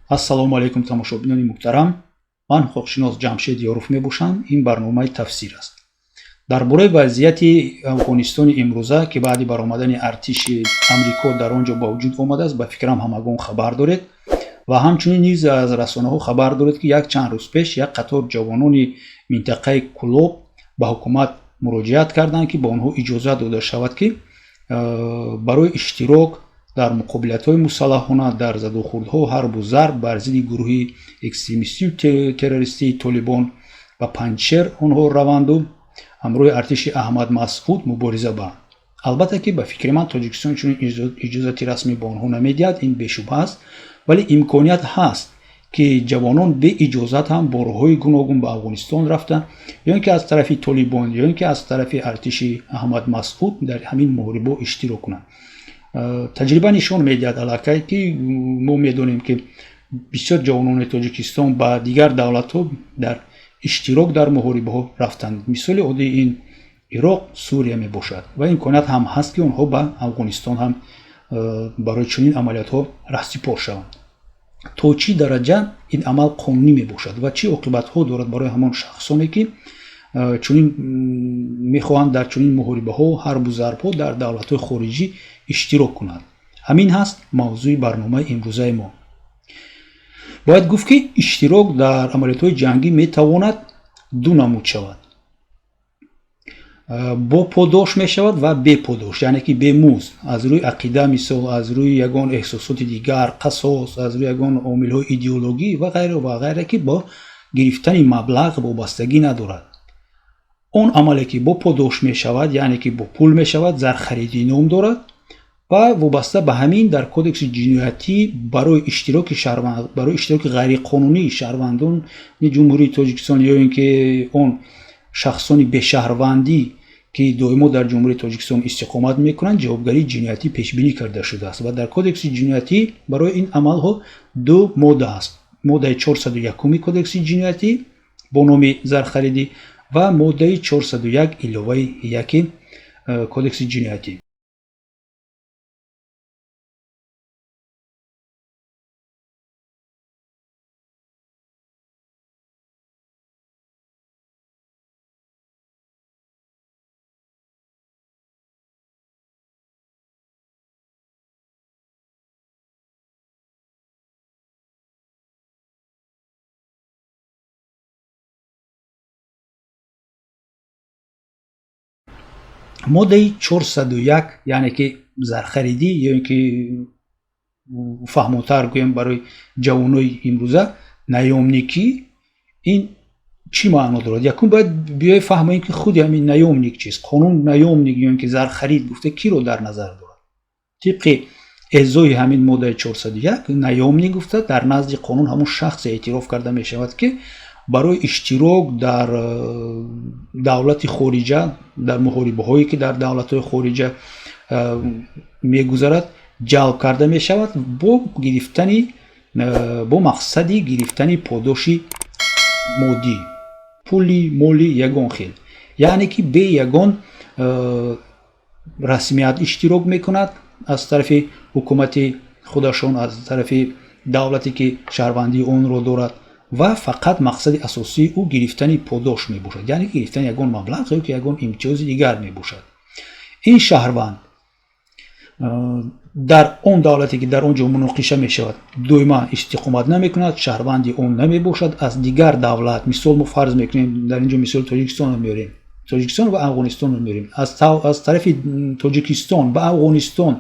ассалому алайкум тамошобинони муҳтарам. ман ҳуқуқшинос ҷамшед ёруф мебошам. ин барномаи тафсир аст. дар бораи вазъияти афғонистони имрӯза ки баъди баромадани артиши амрико дар он ҷо ба вуҷуд омадааст, ба фикрам ҳамагон хабар доред ва ҳамчунин низ аз расонаҳо хабар доред ки як чанд рӯз пеш як қатор ҷавонони минтақаи Кулоб ба ҳукумат муроҷиат карданд ки ба онҳо иҷозат дода шавад ки барои иштирок дар муқобилатҳои мусаллаҳона дар задухӯрдҳо ҳарбу зарб бар зидди гурӯҳи экстремистию террористии Толибон ба Панҷшер онҳо раванду ҳамроҳи артиши Аҳмад Масъуд мубориза баранд. албатта ки ба фикри ман Тоҷикистон чунин иҷозати расмӣ ба онҳо намедиҳад. ин бешубҳа аст, вале имконият ҳаст ки ҷавонон бе иҷозат ҳам бо роҳҳои гуногун ба Афғонистон рафта, ё ин ки аз тарафи Толибон ё ин ки аз тарафи артиши Аҳмад Масъуд дар ҳамин муҳорибаҳо иштирок кунанд. таҷриба нишон медиҳад аллакай ки мо медонем ки бисёр ҷавонони Тоҷикистон ба дигар давлатҳо дар иштирок дар муҳорибаҳо рафтанд. мисоли оддии ин Ироқ, Сурия мебошад ва имконият ҳам ҳаст ки онҳо ба Афғонистон ҳам барои чунин амалиётҳо раҳсипор шаванд. то чӣ дараҷа ин амал қонунӣ мебошад ва чӣ оқибатҳо дорад барои ҳамон шахсоне ки чунин мехоҳанд дар чунин муҳорибаҳо ҳарбу зарбҳо дар давлатҳои хориҷӣ иштирок кунанд. ҳамин ҳаст мавзӯи барномаи имрӯзаи мо. бояд гуфт ки иштирок дар амалиётҳои ҷангӣ метавонад ду намуд шавад. бо подош мешавад ва бе подош, яъне ки бе музд, аз рӯи ақида, мисол аз рӯи ягон эҳсосоти дигар, қасос, аз рӯи ягон омилҳои идеологӣ ва ғайра ки бо гирифтани маблағ вобастагӣ надорад. он амале ки бо подош мешавад, яъне ки бо пул мешавад, зархаридӣ ном дорад ва вобаста ба ҳамин дар кодекси ҷиноятӣ барои иштироки ғайриқонунии шаҳрвандони ҷумҳурии Тоҷикистон ё ин ки он шахсони бешаҳрвандӣ ки доимо дар ҷумҳурии Тоҷикистон истиқомат мекунанд, ҷавобгарии ҷиноятӣ пешбинӣ карда шудааст ва дар кодекси ҷиноятӣ барои ин амалҳо ду модда аст. моддаи 401 кодекси ҷиноятӣ бо номи зархаридӣ ва моддаи 401 иловаи 1 кодекси ҷиноятӣ. моддаи 401 яъне ки зархаридӣ ё ин ки фаҳмотар гӯем барои ҷавонои имрӯза наёмникӣ, ин чӣ маъно дорад? якум бояд биёй фаҳмоем ки худи ҳамин наёмник чист. қонун наёмник ё ин ки зархарид гуфта киро дар назар дорад? тибқи эъзои ҳамин моддаи 401 наёмник гуфта дар назди қонун ҳамон шахсе эътироф карда мешавад ки барои иштирок дар давлати хориҷа, дар муҳорибаҳое ки дар давлатҳои хориҷа мегузарад, ҷалб карда мешавад бо мақсади гирифтани подоши моддӣ, пули молӣ ягон хел, яъне ки бе ягон расмият иштирок мекунад аз тарафи ҳукумати худашон, аз тарафи давлате ки шаҳрвандии онро дорад ва фақат мақсади асосии ӯ гирифтани подош мебошад, яъне гирифтани ягон маблағ ё ки ягон имтиёзи дигар мебошад. ин шаҳрванд дар он давлате ки дар он ҷо муноқиша мешавад доима истиқомат намекунад, шаҳрванди он намебошад. аз дигар давлат, мисол мо фарз мекунем дар ин ҷо мисоли Тоҷикистонро меорем, Тоҷикистон ва Афғонистонро меорем, аз тарафи Тоҷикистон ба Афғонистон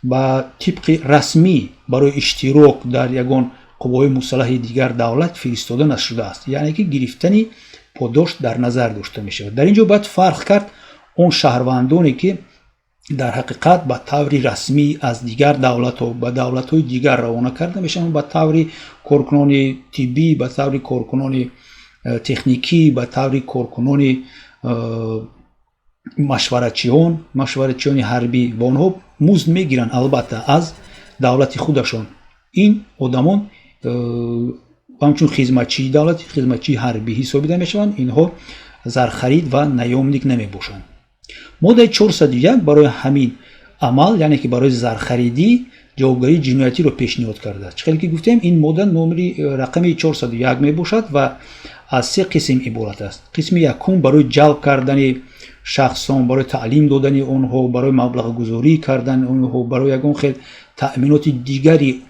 ба тибқи расмӣ барои иштирок дар ягон қувваҳои мусаллаҳи дигар давлат фиристода нашудааст, яъне ки гирифтани подош дар назар дошта мешавад. дар ин ҷо бояд фарқ кард он шаҳрвандоне ки дар ҳақиқат ба таври расмӣ аз дигар давлатҳо ба давлатҳои дигар равона карда мешаванд, ба таври коркунони тиббӣ, ба таври коркунони техникӣ, ба таври коркунони машваратчиёни ҳарбӣ. ба онҳо музд мегиранд албатта аз давлати худашон. ин одамон ҳамчун хизматчии давлати, хизматчии ҳарбӣ ҳисобида мешаванд. инҳо зархарид ва наёмник намебошанд. моддаи 401 барои ҳамин амал, яъне ки барои зархаридӣ ҷавобгарии ҷиноятиро пешниҳод кардааст. Чихеле ки гуфтем, ин модда номери рақами 401 мебошад ва аз се қисм иборат аст. қисми якум барои ҷалб кардани шахсон, барои таълим додани онҳо, барои маблағгузорӣ кардани онҳо, барои ягон хел таъминоти дигари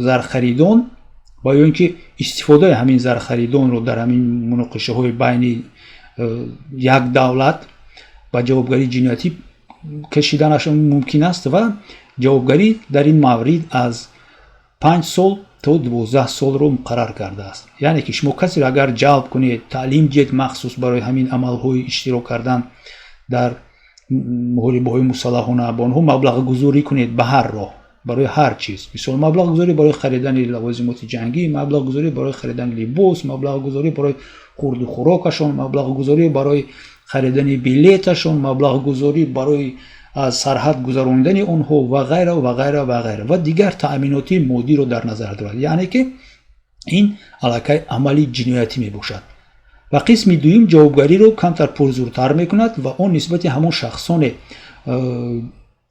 зархаридон ва ё ин ки истифодаи ҳамин зархаридонро дар ҳамин муноқишаҳои байни як давлат ба ҷавобгарии ҷиноятӣ кашиданашон мумкин аст ва ҷавобгарӣ дар ин маврид аз 5 сол то 12 солро муқаррар кардааст. яъне ки шумо касеро агар ҷалб кунед, таълим диҳед махсус барои ҳамин амалҳои иштирок кардан дар муҳорибаҳои мусаллаҳона, ба онҳо маблағгузорӣ кунед ба ҳар роҳ, барои ҳар чиз. мисол маблағгузорӣ барои харидани лавозимоти ҷангӣ, маблағгузорӣ барои харидани либос, маблағгузорӣ барои хурду хӯрокашон, маблағгузорӣ барои харидани билеташон, маблағгузорӣ барои аз сарҳад гузарондани онҳо ва ғайра ва ғайра ва ғайра ва дигар таъминоти моддиро дар назар дорад. яъне ки ин аллакай амали ҷиноятӣ мебошад. ва қисми дуюм ҷавобгариро камтар пурзуртар мекунад ва он нисбати ҳамон шахсоне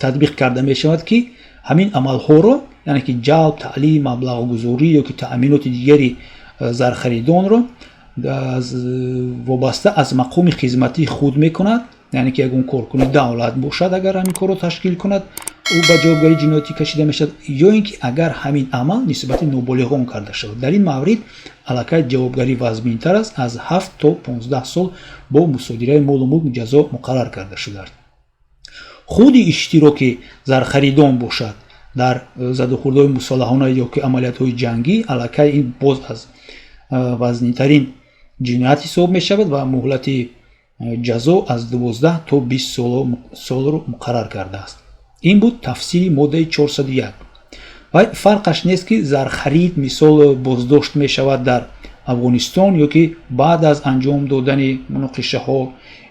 татбиқ карда мешавад ки ҳамин амалҳоро, яъне ки ҷалб, таълим, маблағгузорӣ ё ки таъминоти дигари зархаридонро вобаста аз мақоми хизматии худ мекунад. яъне ки ягон коркуни давлат бошад, агар ҳамин корро ташкил кунад, ӯ ба ҷавобгарии ҷиноятӣ кашида мешавад, ё ин ки агар ҳамин амал нисбати ноболиғон карда шавад. дар ин маврид аллакай ҷавобгарӣ вазминтар аст, аз 7 то 15 сол бо мусодираи молу мулк ҷазо муқаррар карда шудааст. худи иштироки зархаридон бошад дар задухӯрдҳои мусаллаҳона ё ки амалиятҳои ҷангӣ, аллакай ин боз аз вазнинтарин ҷиноят ҳисоб мешавад ва муҳлати ҷазо аз 12 то 20 солро муқаррар кардааст. ин буд тафсили моддаи 401. ва фарқаш нест ки зархарид мисол боздошт мешавад дар афғонистон ё ки баъд аз анҷом додани муноқишаҳо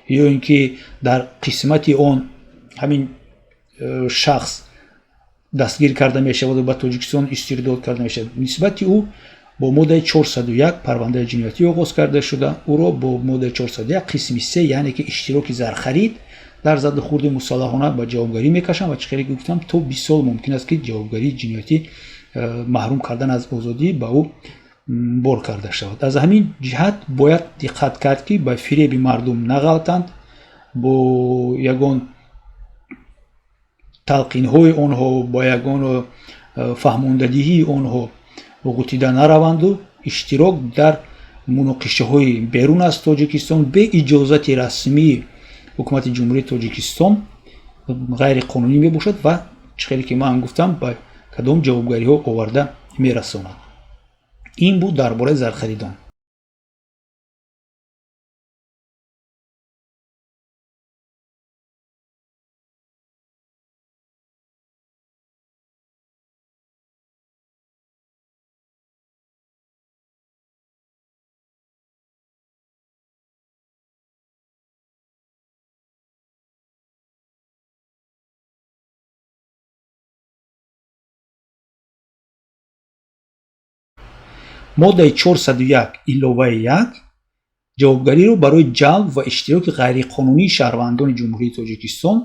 ё ин ки дар қисмати он ҳамин шахс дастгир карда мешавад ва ба Тоҷикистон истирдод карда мешавад. нисбати ӯ бо моддаи 401 парвандаи ҷиноятӣ оғоз карда шуда, ӯро бо моддаи 401 қисми 3, яъне ки иштироки зархарид дар задухӯрди мусаллаҳона ба ҷавобгарӣ мекашанд ва чихеле ки гуфтам то 20 сол мумкин аст ки ҷавобгарии ҷиноятӣ маҳрум кардан аз озодӣ ба ӯ бор карда шавад. аз ҳамин ҷиҳат бояд диққат кард ки ба фиреби мардум нағалтанд, бо ягон талқинҳои онҳо, бо ягон фаҳмондадиҳии онҳо ғутида нараванду иштирок дар муноқишаҳои берун аз Тоҷикистон бе иҷозати расмии ҳукумати ҷумҳурии Тоҷикистон ғайриқонунӣ мебошад ва чихеле ки ман гуфтам ба кадом ҷавобгариҳо оварда мерасонад. ин буд дар бораи зархаридон. моддаи 401 иловаи 1 ҷавобгариро барои ҷалб ва иштироки ғайриқонунии шаҳрвандони ҷумҳурии Тоҷикистон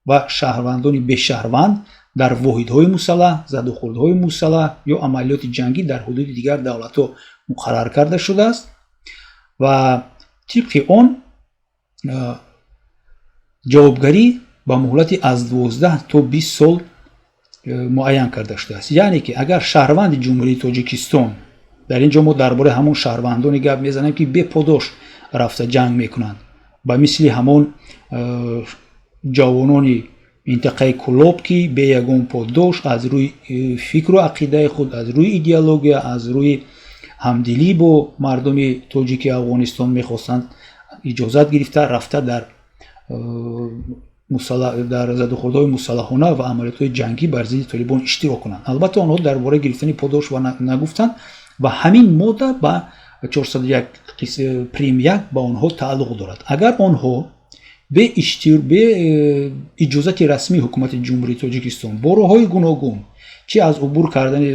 ва шаҳрвандони бешаҳрванд дар воҳидҳои мусаллаҳ, задухӯрдҳои мусаллаҳ ё амалиёти ҷангӣ дар ҳудуди дигар давлатҳо муқаррар карда шудааст ва тибқи он ҷавобгарӣ ба муҳлати аз 12 то 20 сол муайян карда шудааст. яъне ки агар шаҳрванди ҷумҳурии Тоҷикистон, дар ин ҷо мо дар бораи ҳамон шаҳрвандони гап мезанем ки беподош рафта ҷанг мекунанд, ба мисли ҳамон ҷавонони минтақаи Кӯлоб ки бе ягон подош аз рӯи фикру ақидаи худ, аз рӯи идеология, аз рӯи ҳамдилӣ бо мардуми тоҷики Афғонистон мехостанд иҷозат гирифта рафта дар задухӯрдҳои мусаллаҳона ва амалиётҳои ҷангӣ бар зидди Толибон иштирок кунанд. албатта онҳо дар бораи гирифтани подош ва нагуфтанд ва ҳамин модда ба 401 прим 1 ба онҳо тааллуқ дорад. агар онҳо бе иҷозати расмии ҳукумати ҷумҳурии Тоҷикистон бо роҳҳои гуногун, чи аз убур кардани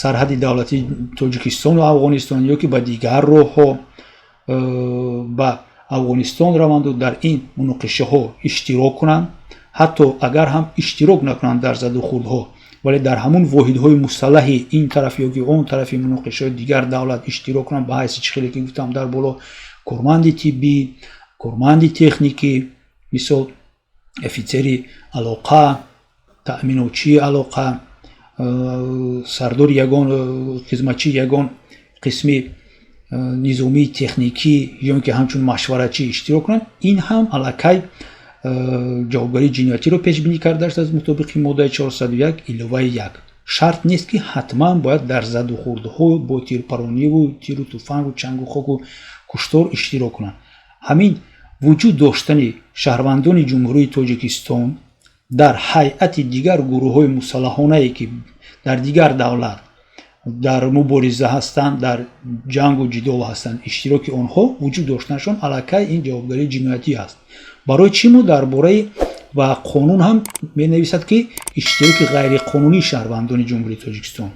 сарҳади давлати Тоҷикистону Афғонистон ё ки ба дигар роҳҳо ба Афғонистон раванду дар ин муноқишаҳо иштирок кунанд, ҳатто агар ҳам иштирок накунанд дар задухӯрдҳо, вале дар ҳамон воҳидҳои мусаллаҳи ин тараф ёки он тарафи муноқишаҳои дигар давлат иштирок кунанд ба ҳайси чӣ хеле ки гуфтам дар боло корманди тиббӣ, корманди техникӣ, мисол офитсери алоқа, таъминотчии алоқа, сардори ягон хизматчии ягон қисми низомии техникӣ ё ки ҳамчун машваратчӣ иштирок кунанд, ин ҳам аллакай ҷавобгарии ҷиноятиро пешбинӣ карда шудааст мутобиқи моддаи 401 иловаи 1. шарт нест ки ҳатман бояд дар задухӯрдҳо бо тирпарониву тиру туфангу чангу хоку куштор иштирок кунанд. ҳамин вуҷуд доштани шаҳрвандони ҷумҳурии Тоҷикистон дар ҳайати дигар гурӯҳҳои мусаллаҳонае ки дар дигар давлат дар мубориза ҳастанд, дар ҷангу ҷидол ҳастанд, иштироки онҳо вуҷуд доштанашон аллакай ин ҷавобгарии ҷиноятӣ аст. барои чӣ мо дар бораи ва қонун ҳам менависад ки иштироки ғайриқонунии шаҳрвандони ҷумҳурии Тоҷикистон,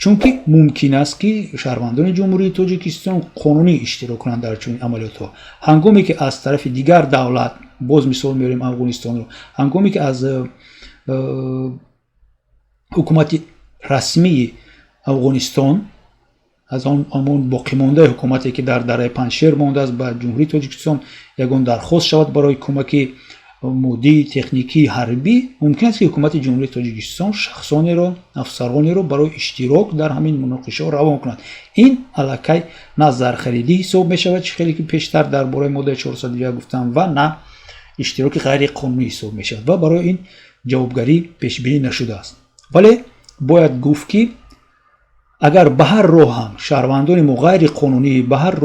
чунки мумкин аст ки шаҳрвандони ҷумҳурии Тоҷикистон қонунӣ иштирок кунанд дар чунин амалиётҳо, ҳангоме ки аз тарафи дигар давлат, боз мисол меорем Афғонистонро, ҳангоме ки аз ҳукумати расмии Афғонистон, аз ҳамон боқимондаи ҳукумате ки дар дараи Паншер мондааст, ба ҷумҳурии Тоҷикистон ягон дархост шавад барои кӯмаки моддӣ, техникӣ, ҳарбӣ, мумкин аст ки ҳукумати ҷумҳурии Тоҷикистон шахсонеро, афсаронеро барои иштирок дар ҳамин муноқишаҳо равон кунад. ин аллакай на зархаридӣ ҳисоб мешавад, чӣ хеле ки пештар дар бораи моддаи 401 гуфтам, ва на иштироки ғайриқонунӣ ҳисоб мешавад ва барои ин ҷавобгарӣ пешбинӣ нашудааст. вале бояд гуфт ки агар ба ҳар роҳ ҳам шаҳрвандони мо ғайриқонунӣ ба ҳар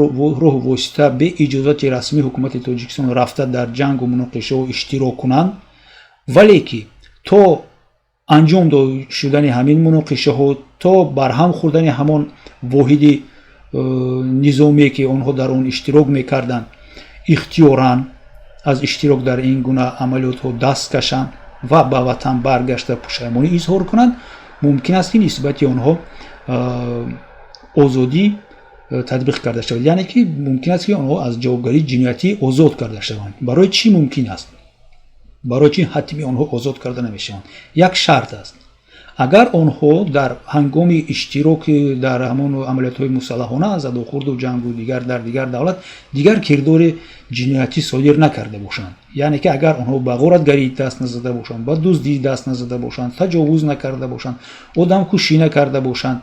роҳу восита бе иҷозати расмии ҳукумати Тоҷикистон рафта дар ҷангу муноқишаҳо иштирок кунанд, вале ки то анҷом шудани ҳамин муноқишаҳо, то барҳам хӯрдани ҳамон воҳиди низомие ки онҳо дар он иштирок мекарданд ихтиёран аз иштирок дар ин гуна амалиётҳо даст кашанд ва ба ватан баргашта пушаймонӣ изҳор кунанд, мумкин аст ки нисбати онҳо озодӣ татбиқ карда шавад, яъне ки мумкин аст ки онҳо аз ҷавобгарии ҷиноятӣ озод карда шаванд. барои чӣ мумкин аст? барои чӣ ҳатми онҳо озод карда намешаванд? як шарт аст. агар онҳо дар ҳангоми иштирок дар ҳамон амалиётҳои мусаллаҳона, задухӯрду ҷангу дигар дар дигар давлат дигар кирдори ҷиноятӣ содир накарда бошанд, яъне ки агар онҳо ба ғоратгарӣ даст назада бошанд, ба дуздӣ даст назада бошанд, таҷовуз накарда бошанд, одамкушӣ накарда бошанд,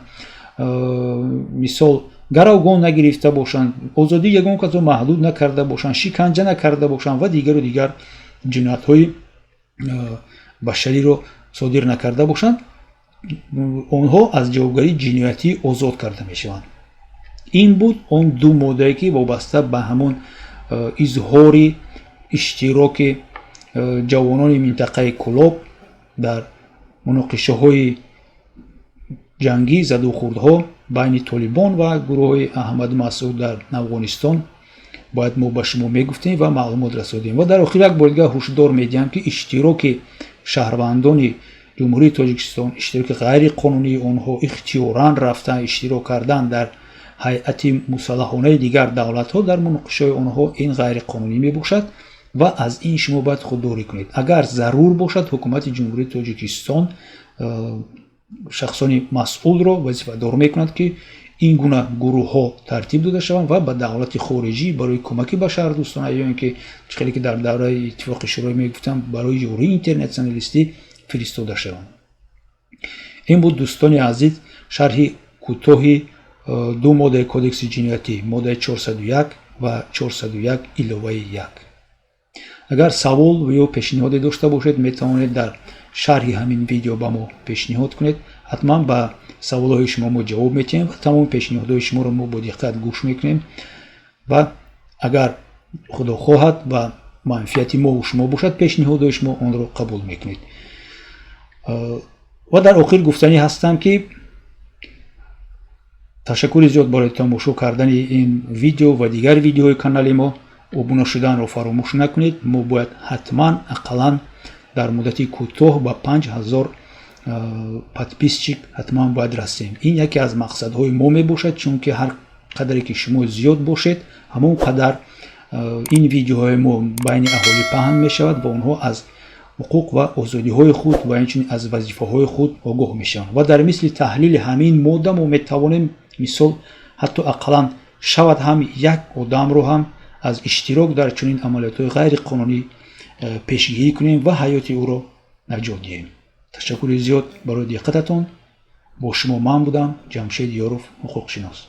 мисол гаравгон нагирифта бошанд, озодии ягон касро маҳдуд накарда бошанд, шиканҷа накарда бошанд ва дигару дигар ҷиноятҳои башариро содир накарда бошанд, онҳо аз ҷавобгарии ҷиноятӣ озод карда мешаванд. ин буд он ду моддае ки вобаста ба ҳамон изҳори иштироки ҷавонони минтақаи Кӯлоб дар муноқишаҳои ҷангӣ, задухӯрдҳо байни Толибон ва гурӯҳи Аҳмад Масъуд дар Афғонистон бояд мо ба шумо мегуфтем ва маълумот расонидем. ва дар охир як бор дигар ҳушдор медиҳам ки иштироки шаҳрвандони ҷумҳурии Тоҷикистон, иштироки ғайриқонунии онҳо ихтиёран рафтан иштирок кардан дар ҳайати мусаллаҳонаи дигар давлатҳо дар муноқишаҳои онҳо, ин ғайриқонунӣ мебошад ва аз ин шумо бояд худдорӣ кунед. агар зарур бошад ҳукумати ҷумҳурии Тоҷикистон шахсони масъулро вазифадор мекунад ки ин гуна гурӯҳҳо тартиб дода шаванд ва ба давлати хориҷӣ барои кӯмаки ба шаҳрдӯстона ё ин ки чӣ хеле ки дар давраи иттифоқи шӯроӣ мегуфтам барои ёрии интернационалистӣ фиристода шаванд. ин буд дӯстони азиз шарҳи кӯтоҳи ду моддаи кодекси ҷиноятӣ, моддаи 401 ва 401 иловаи 1. агар савол ё пешниҳоде дошта бошед, метавонед дар шарҳи ҳамин видео ба мо пешниҳод кунед. ҳатман ба саволҳои шумо мо ҷавоб метиҳем ва тамоми пешниҳодҳои шуморо мо бо диққат гӯш мекунем ва агар худо хоҳад ба манфиати мову шумо бошад, пешниҳодҳои шумо онро қабул мекунед. ва дар охир гуфтанӣ ҳастам ки ташаккури зиёд барои тамошо кардани ин видео ва дигар видеоҳои канали мо. обуна шуданро фаромӯш накунед. мо бояд ҳатман ақаллан дар муддати кӯтоҳ ба 5000 подписчик ҳатман бояд расем. ин яке аз мақсадҳои мо мебошад, чунки ҳар қадре ки шумо зиёд бошед, ҳамон қадар ин видеоҳои мо байни аҳолӣ паҳн мешавад ва онҳо аз ҳуқуқ ва озодиҳои худ ва инчунин аз вазифаҳои худ огоҳ мешаванд ва дар мисли таҳлили ҳамин модда мо метавонем мисол ҳатто ақаллан шавад ҳам як одамро ҳам аз иштирок дар чунин амалиётҳои ғайриқонунӣ пешгирӣ кунем ва ҳаёти ӯро наҷот диҳем. ташаккури зиёд барои диққататон. бо шумо ман будам, ҷамшед Ёров, ҳуқуқшинос.